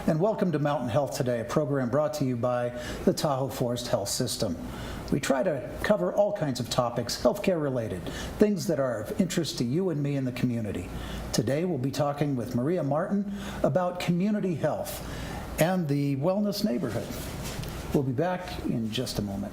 and welcome to Mountain Health Today, a program brought to you by the Tahoe Forest Health System. We try to cover all kinds of topics, healthcare related, things that are of interest to you and me in the community. Today we'll be talking with Maria Martin about community health and the wellness neighborhood. We'll be back in just a moment.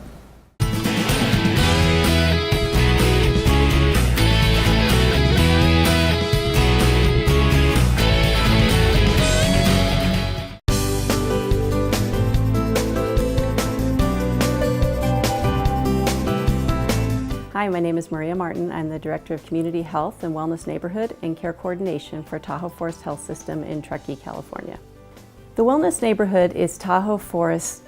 Hi, my name is Maria Martin. I'm the Director of Community Health and Wellness Neighborhood and Care Coordination for Tahoe Forest Health System in Truckee, California. The Wellness Neighborhood is Tahoe Forest's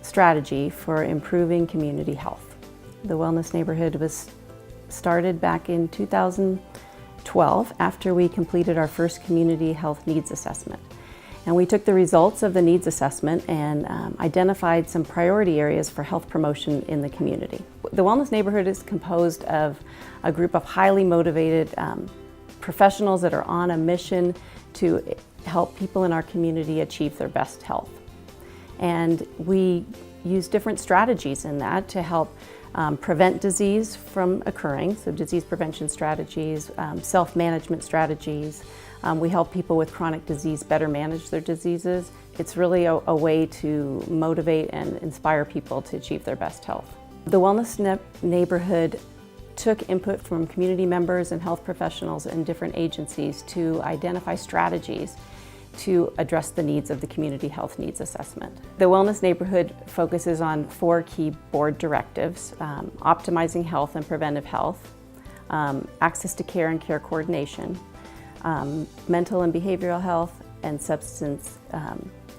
strategy for improving community health. The Wellness Neighborhood was started back in 2012 after we completed our first community health needs assessment. And we took the results of the needs assessment and identified some priority areas for health promotion in the community. The Wellness Neighborhood is composed of a group of highly motivated professionals that are on a mission to help people in our community achieve their best health. And we use different strategies in that to help prevent disease from occurring, so disease prevention strategies, self-management strategies. We help people with chronic disease better manage their diseases. It's really a way to motivate and inspire people to achieve their best health. The Wellness Neighborhood took input from community members and health professionals and different agencies to identify strategies to address the needs of the Community Health Needs Assessment. The Wellness Neighborhood focuses on 4 key board directives: optimizing health and preventive health, access to care and care coordination, mental and behavioral health, and substance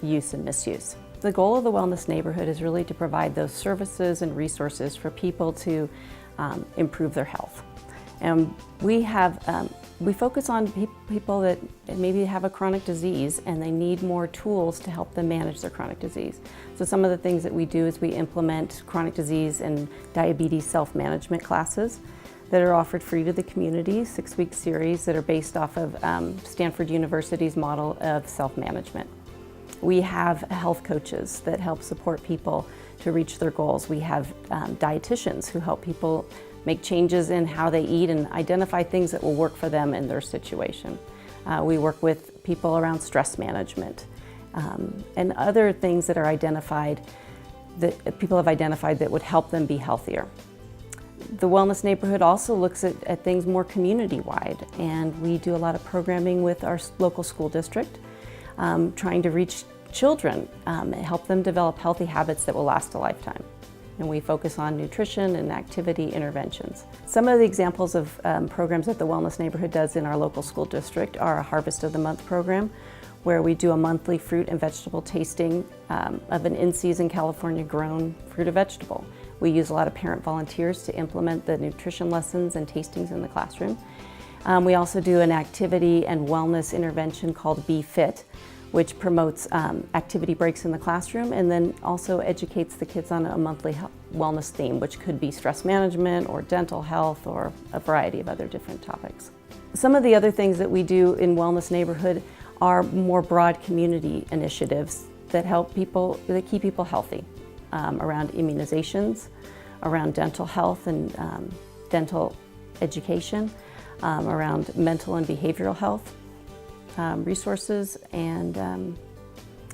use and misuse. The goal of the Wellness Neighborhood is really to provide those services and resources for people to improve their health. And we focus on people that maybe have a chronic disease and they need more tools to help them manage their chronic disease. So some of the things that we do is we implement chronic disease and diabetes self-management classes that are offered free to the community, 6-week series that are based off of Stanford University's model of self-management. We have health coaches that help support people to reach their goals. We have dietitians who help people make changes in how they eat and identify things that will work for them in their situation. We work with people around stress management and other things that are identified, that people have identified that would help them be healthier. The Wellness Neighborhood also looks at things more community-wide, and we do a lot of programming with our local school district, trying to reach children and help them develop healthy habits that will last a lifetime. And we focus on nutrition and activity interventions. Some of the examples of programs that the Wellness Neighborhood does in our local school district are a Harvest of the Month program, where we do a monthly fruit and vegetable tasting of an in-season California grown fruit or vegetable. We use a lot of parent volunteers to implement the nutrition lessons and tastings in the classroom. We also do an activity and wellness intervention called Be Fit, which promotes activity breaks in the classroom and then also educates the kids on a monthly wellness theme, which could be stress management or dental health or a variety of other different topics. Some of the other things that we do in Wellness Neighborhood are more broad community initiatives that help people, that keep people healthy, around immunizations, around dental health and dental education, around mental and behavioral health resources, and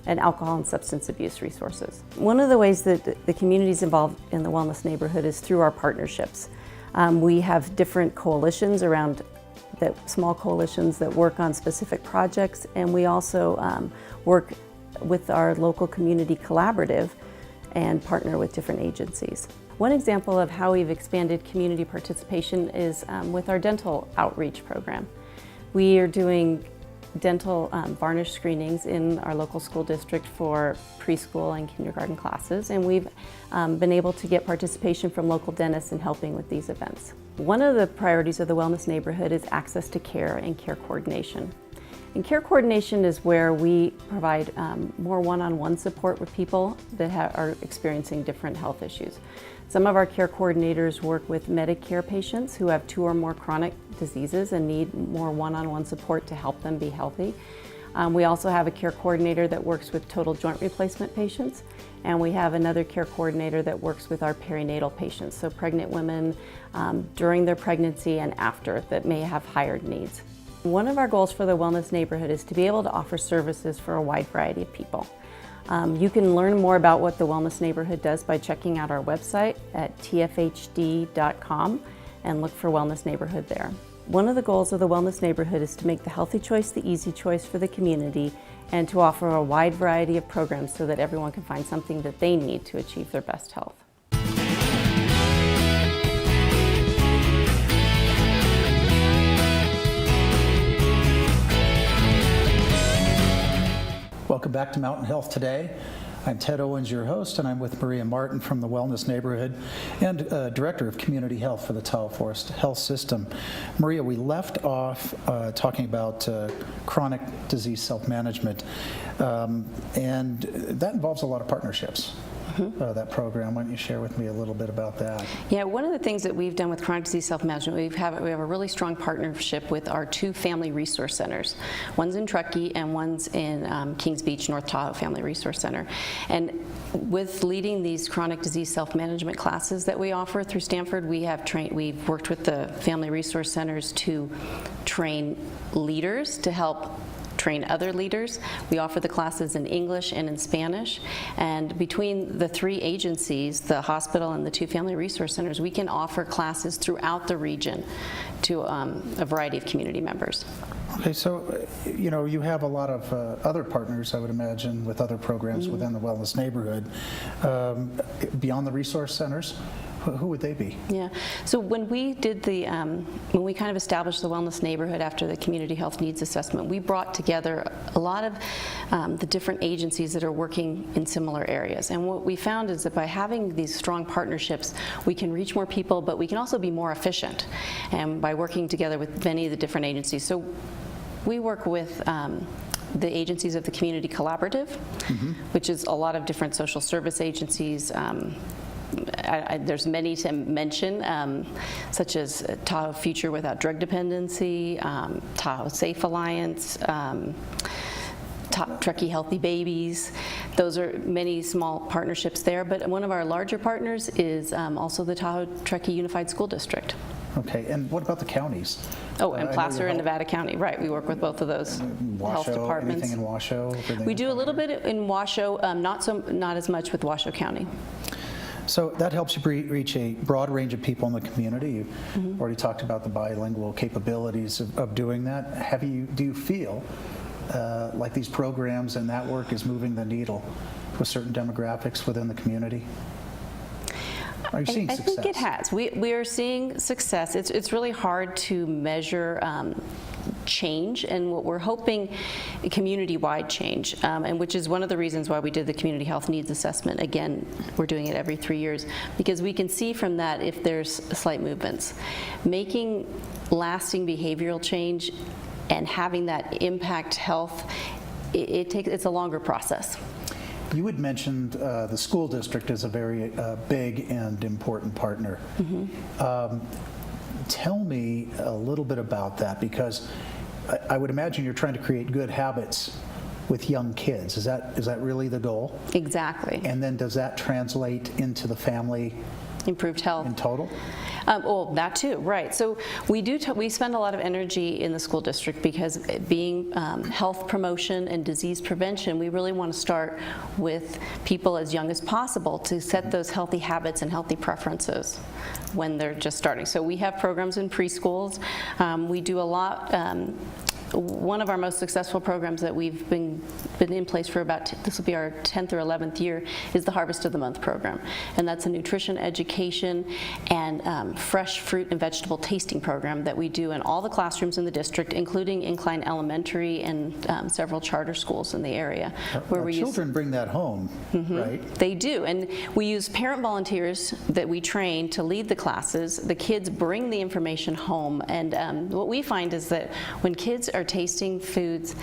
alcohol and substance abuse resources. One of the ways that the community is involved in the Wellness Neighborhood is through our partnerships. We have different coalitions around small coalitions that work on specific projects, and we also work with our local community collaborative and partner with different agencies. One example of how we've expanded community participation is with our dental outreach program. We are doing dental varnish screenings in our local school district for preschool and kindergarten classes, and we've been able to get participation from local dentists in helping with these events. One of the priorities of the Wellness Neighborhood is access to care and care coordination. And care coordination is where we provide more one-on-one support with people that are experiencing different health issues. Some of our care coordinators work with Medicare patients who have 2 or more chronic diseases and need more one-on-one support to help them be healthy. We also have a care coordinator that works with total joint replacement patients, and we have another care coordinator that works with our perinatal patients, so pregnant women during their pregnancy and after that may have higher needs. One of our goals for the Wellness Neighborhood is to be able to offer services for a wide variety of people. You can learn more about what the Wellness Neighborhood does by checking out our website at tfhd.com and look for Wellness Neighborhood there. One of the goals of the Wellness Neighborhood is to make the healthy choice the easy choice for the community and to offer a wide variety of programs so that everyone can find something that they need to achieve their best health. Welcome back to Mountain Health Today. I'm Ted Owens, your host, and I'm with Maria Martin from the Wellness Neighborhood and Director of Community Health for the Tahoe Forest Health System. Maria, we left off talking about chronic disease self-management, and that involves a lot of partnerships. That program. Why don't you share with me a little bit about that? Yeah, one of the things that we've done with chronic disease self-management, we have a really strong partnership with our 2 family resource centers. One's in Truckee and one's in Kings Beach, North Tahoe Family Resource Center. And with leading these chronic disease self-management classes that we offer through Stanford, we've worked with the family resource centers to train leaders to help train other leaders. We offer the classes in English and in Spanish, and between the 3 agencies, the hospital and the 2 family resource centers, we can offer classes throughout the region to a variety of community members. Okay, so you have a lot of other partners, I would imagine, with other programs within the Wellness Neighborhood. Beyond the resource centers, who would they be? Yeah, so when we did when we kind of established the Wellness Neighborhood after the Community Health Needs Assessment, we brought together a lot of the different agencies that are working in similar areas. And what we found is that by having these strong partnerships, we can reach more people, but we can also be more efficient, and by working together with many of the different agencies. So we work with the agencies of the Community Collaborative, which is a lot of different social service agencies. There's many to mention, such as Tahoe Future Without Drug Dependency, Tahoe Safe Alliance, Truckee Healthy Babies. Those are many small partnerships there, but one of our larger partners is also the Tahoe Truckee Unified School District. Okay, and what about the counties? Oh, and Placer and Nevada County, right. We work with both of those health departments. Anything in Washoe? We do a little bit in Washoe, not as much with Washoe County. So that helps you reach a broad range of people in the community. You've already talked about the bilingual capabilities of doing that. Do you feel like these programs and that work is moving the needle with certain demographics within the community? Are you seeing success? I think it has. We are seeing success. It's really hard to measure change, and what we're hoping, community-wide change, and which is one of the reasons why we did the Community Health Needs Assessment. Again, we're doing it every 3 years, because we can see from that if there's slight movements. Making lasting behavioral change and having that impact health, it's a longer process. You had mentioned the school district is a very big and important partner. Tell me a little bit about that, because I would imagine you're trying to create good habits with young kids. Is that really the goal? Exactly. And then does that translate into the family? Improved health. In total? Well, that too, right. So we spend a lot of energy in the school district because being health promotion and disease prevention, we really want to start with people as young as possible to set those healthy habits and healthy preferences when they're just starting. So we have programs in preschools. We do a lot. One of our most successful programs that we've been in place for this will be our 10th or 11th year, is the Harvest of the Month program. And that's a nutrition education and fresh fruit and vegetable tasting program that we do in all the classrooms in the district, including Incline Elementary and several charter schools in the area. Where children bring that home, right? They do, and we use parent volunteers that we train to lead the classes. The kids bring the information home, and what we find is that when kids are tasting foods,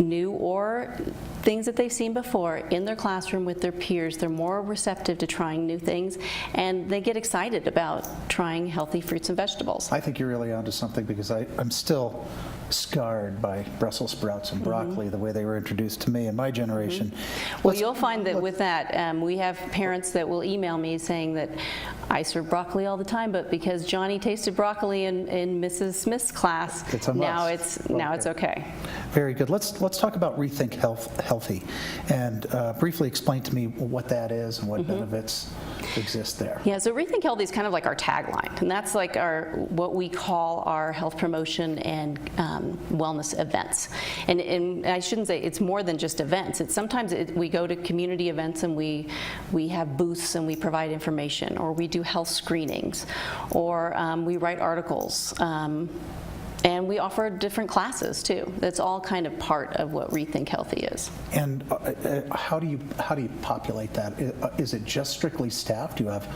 new or things that they've seen before in their classroom with their peers. They're more receptive to trying new things, and they get excited about trying healthy fruits and vegetables. I think you're really onto something, because I'm still scarred by Brussels sprouts and broccoli, the way they were introduced to me in my generation. Well, you'll find that with that, we have parents that will email me saying that I serve broccoli all the time, but because Johnny tasted broccoli in Mrs. Smith's class, It's a must. now it's okay. Very good. Let's talk about Rethink Healthy, and briefly explain to me what that is and what benefits exist there. Yeah, so Rethink Healthy is kind of like our tagline, and that's like what we call our health promotion and wellness events. And I shouldn't say it's more than just events. It's sometimes we go to community events and we have booths and we provide information, or we do health screenings, or we write articles. And we offer different classes too. That's all kind of part of what Rethink Healthy is. And how do you populate that? Is it just strictly staff? Do you have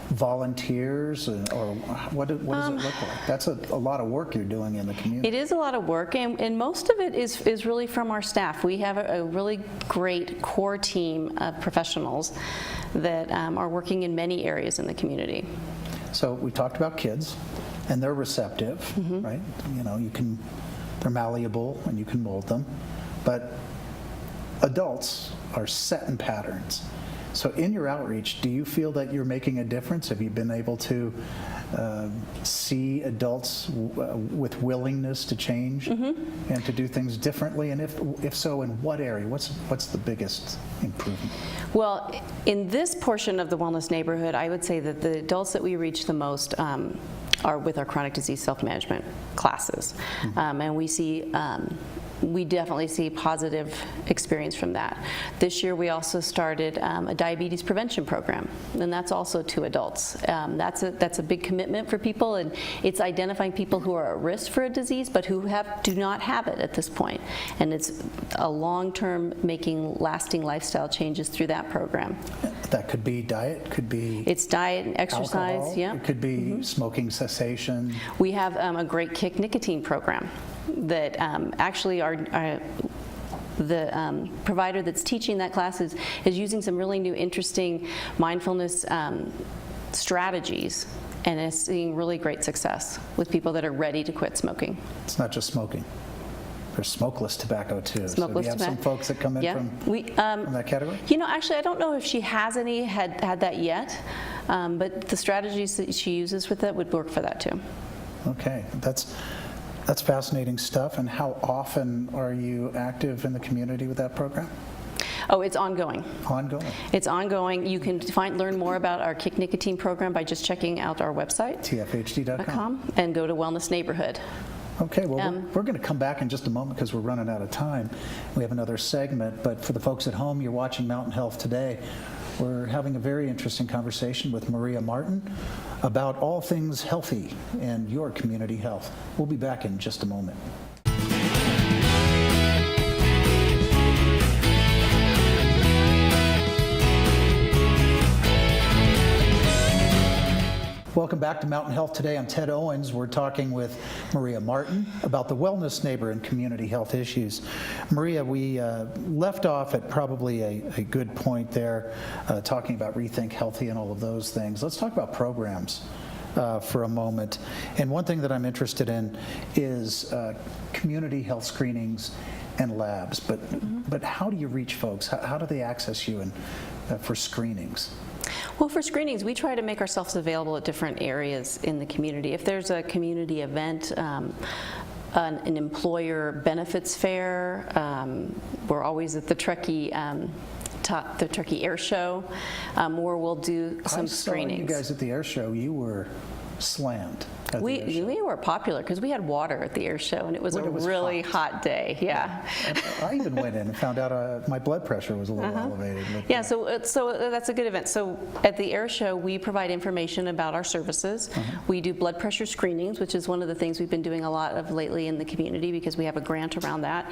volunteers, or what does it look like? That's a lot of work you're doing in the community. It is a lot of work, and most of it is really from our staff. We have a really great core team of professionals that are working in many areas in the community. So we talked about kids, and they're receptive, right? You know, they're malleable and you can mold them. But adults are set in patterns. So in your outreach, do you feel that you're making a difference? Have you been able to see adults with willingness to change and to do things differently? And if so, in what area? What's the biggest improvement? Well, in this portion of the Wellness Neighborhood, I would say that the adults that we reach the most are with our chronic disease self-management classes. And we definitely see positive experience from that. This year we also started a diabetes prevention program, and that's also to adults. That's a big commitment for people, and it's identifying people who are at risk for a disease but who do not have it at this point. And it's a long-term making lasting lifestyle changes through that program. That could be diet, could be It's diet and exercise, alcohol, yeah. it could be smoking cessation. We have a great kick nicotine program that actually the provider that's teaching that class is using some really new, interesting mindfulness strategies, and is seeing really great success with people that are ready to quit smoking. It's not just smoking. There's smokeless tobacco too. Smokeless so do you have tobacco. some folks that come in from that category? You know, actually, I don't know if she has had that yet, but the strategies that she uses with it would work for that too. Okay, that's fascinating stuff. And how often are you active in the community with that program? Oh, it's ongoing. Ongoing. It's ongoing. You can learn more about our Kick Nicotine program by just checking out our website, tfhd.com, and go to Wellness Neighborhood. Okay, well, we're going to come back in just a moment because we're running out of time. We have another segment, but for the folks at home, you're watching Mountain Health Today. We're having a very interesting conversation with Maria Martin about all things healthy and your community health. We'll be back in just a moment. Welcome back to Mountain Health Today. I'm Ted Owens. We're talking with Maria Martin about the wellness neighbor and community health issues. Maria, we left off at probably a good point there, talking about Rethink Healthy and all of those things. Let's talk about programs for a moment. And one thing that I'm interested in is community health screenings and labs. But how do you reach folks? How do they access you for screenings? Well, for screenings, we try to make ourselves available at different areas in the community. If there's a community event, an employer benefits fair, we're always at the Truckee Air Show, where we'll do some screenings. I saw you guys at the air show. You were slammed. We were popular because we had water at the air show, and it was a really hot day. Yeah. I even went in and found out my blood pressure was a little elevated. Yeah, so that's a good event. So at the air show, we provide information about our services. We do blood pressure screenings, which is one of the things we've been doing a lot of lately in the community because we have a grant around that.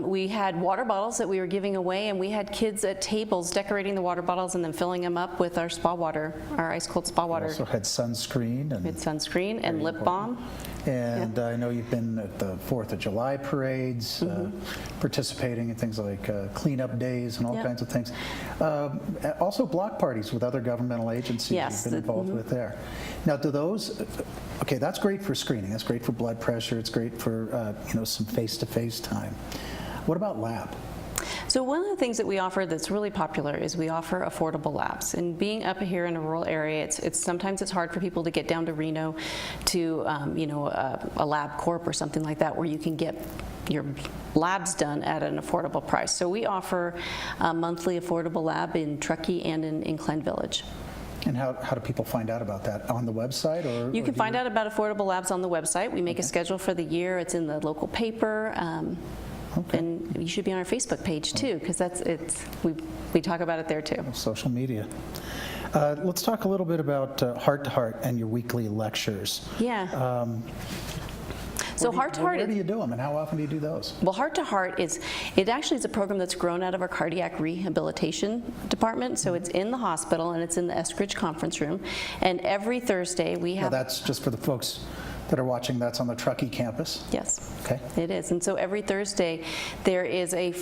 We had water bottles that we were giving away, and we had kids at tables decorating the water bottles and then filling them up with our spa water, our ice cold spa water. We also had sunscreen. We had sunscreen. sunscreen and Very lip important. balm. And I know you've been at the 4th of July parades, participating in things like cleanup days and all Yep. kinds of things. Also block parties with other governmental agencies Yes, you've been involved with there. Now, do those, okay, that's great for screening. That's great for blood pressure. It's great for, some face-to-face time. What about lab? So one of the things that we offer that's really popular is we offer affordable labs. And being up here in a rural area, sometimes it's hard for people to get down to Reno to a lab corp or something like that where you can get your labs done at an affordable price. So we offer a monthly affordable lab in Truckee and in Incline Village. And how do people find out about that? On the website? You can find out about affordable labs on the website. We make a schedule for the year. It's in the local paper. Okay. And you should be on our Facebook page too, because we talk about it there too. Social media. Let's talk a little bit about Heart to Heart and your weekly lectures. Yeah. So Heart to Heart. Where do you do them, and how often do you do those? Well, Heart to Heart actually is a program that's grown out of our cardiac rehabilitation department. So it's in the hospital and it's in the Eskridge conference room. And every Thursday we Now have. that's just for the folks that are watching. That's on the Truckee campus. Yes. Okay. It is. And so every Thursday there is a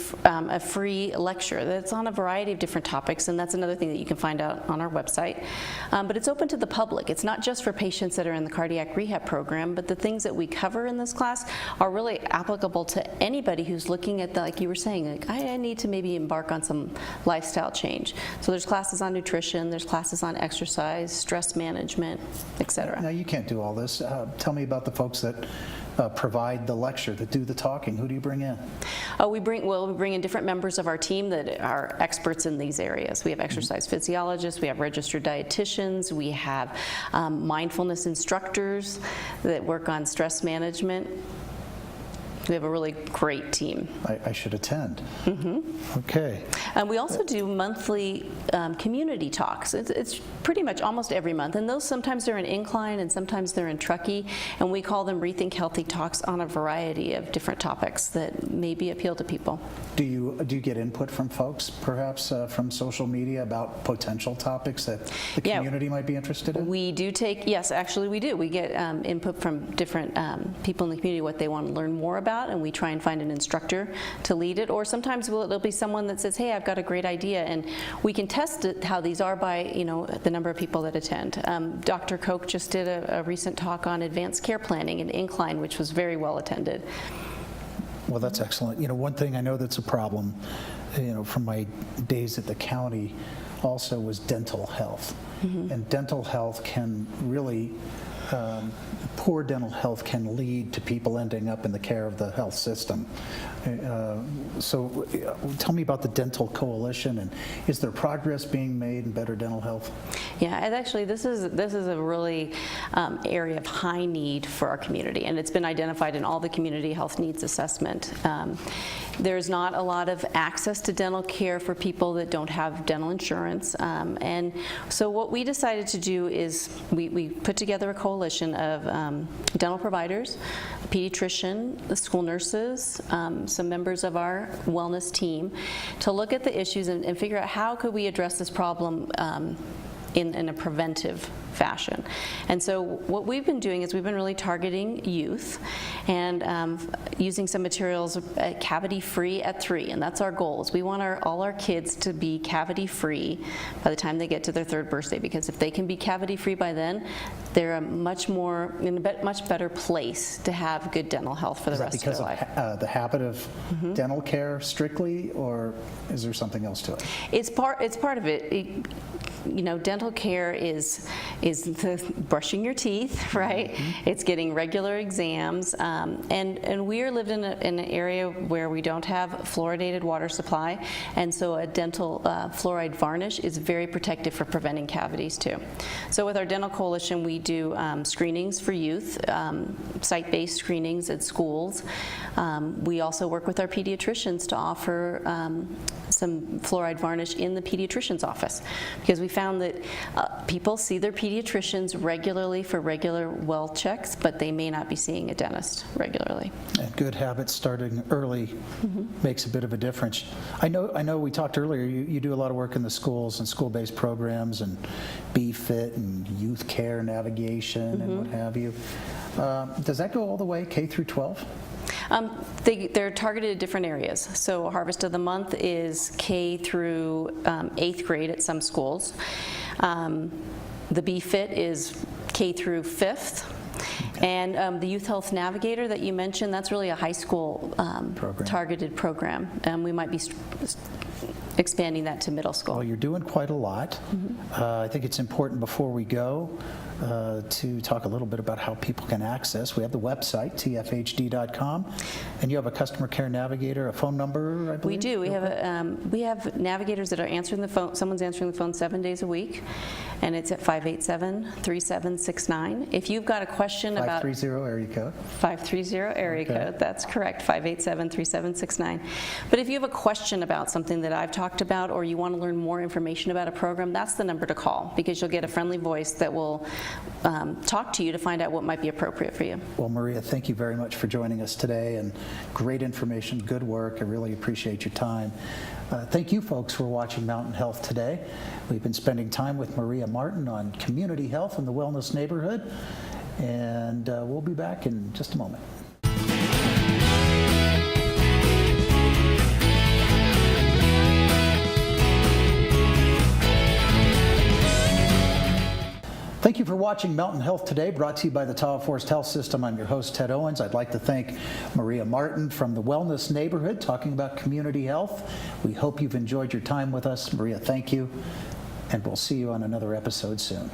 free lecture that's on a variety of different topics, and that's another thing that you can find out on our website. But it's open to the public. It's not just for patients that are in the cardiac rehab program, but the things that we cover in this class are really applicable to anybody who's looking at, like you were saying, like I need to maybe embark on some lifestyle change. So there's classes on nutrition, there's classes on exercise, stress management, etc. Now you can't do all this. Tell me about the folks that provide the lecture, that do the talking. Who do you bring in? We bring in different members of our team that are experts in these areas. We have exercise physiologists, we have registered dietitians, we have mindfulness instructors that work on stress management. We have a really great team. I should attend. Okay. And we also do monthly community talks. It's pretty much almost every month, and those sometimes they're in Incline and sometimes they're in Truckee, and we call them Rethink Healthy Talks on a variety of different topics that maybe appeal to people. Do you get input from folks, perhaps from social media, about potential topics that the community might be interested in? We do yes, actually we do. We get input from different people in the community, what they want to learn more about, and we try and find an instructor to lead it. Or sometimes it'll be someone that says, hey, I've got a great idea, and we can test how these are by the number of people that attend. Dr. Koch just did a recent talk on advanced care planning in Incline, which was very well attended. Well, that's excellent. One thing I know that's a problem, from my days at the county also was dental health. And dental health can really, poor dental health can lead to people ending up in the care of the health system. So tell me about the Dental Coalition, and is there progress being made in better dental health? Yeah, and actually this is a really area of high need for our community, and it's been identified in all the community health needs assessment. There's not a lot of access to dental care for people that don't have dental insurance, and so what we decided to do is we put together a coalition of dental providers, a pediatrician, the school nurses, some members of our wellness team, to look at the issues and figure out how could we address this problem in a preventive fashion. And so what we've been doing is we've been really targeting youth and using some materials cavity-free at 3, and that's our goal. Is we want all our kids to be cavity-free by the time they get to their 3rd birthday, because if they can be cavity-free by then, they're in a much better place to have good dental health for the rest of their life. Is that because of the habit of dental care strictly, or is there something else to it? It's part of it. Dental care is brushing your teeth, right? It's getting regular exams, and we are lived in an area where we don't have fluoridated water supply, and so a dental fluoride varnish is very protective for preventing cavities too. So with our dental coalition, we do screenings for youth, site-based screenings at schools. We also work with our pediatricians to offer some fluoride varnish in the pediatrician's office, because we found that people see their pediatricians regularly for regular well checks, but they may not be seeing a dentist regularly. And good habits starting early makes a bit of a difference. I know we talked earlier, you do a lot of work in the schools and school-based programs and BFIT and youth care navigation and what have you. Does that go all the way K through 12? They're targeted at different areas. So Harvest of the Month is K through 8th grade at some schools. The BFIT is K through 5th. And the Youth Health Navigator that you mentioned, that's really a high school targeted program. We might be expanding that to middle school. Well, you're doing quite a lot. I think it's important before we go to talk a little bit about how people can access. We have the website, tfhd.com, and you have a customer care navigator, a phone number, I believe? We do. We have navigators that are answering the phone. Someone's answering the phone 7 days a week, and it's at 587-3769. If you've got a question about 530 area code. 530 area code, that's correct, 587-3769. But if you have a question about something that I've talked about, or you want to learn more information about a program, that's the number to call, because you'll get a friendly voice that will talk to you to find out what might be appropriate for you. Well, Maria, thank you very much for joining us today, and great information, good work. I really appreciate your time. Thank you, folks, for watching Mountain Health today. We've been spending time with Maria Martin on community health in the wellness neighborhood, and we'll be back in just a moment. Thank you for watching Mountain Health Today, brought to you by the Tahoe Forest Health System. I'm your host, Ted Owens. I'd like to thank Maria Martin from the Wellness Neighborhood, talking about community health. We hope you've enjoyed your time with us. Maria, thank you, and we'll see you on another episode soon.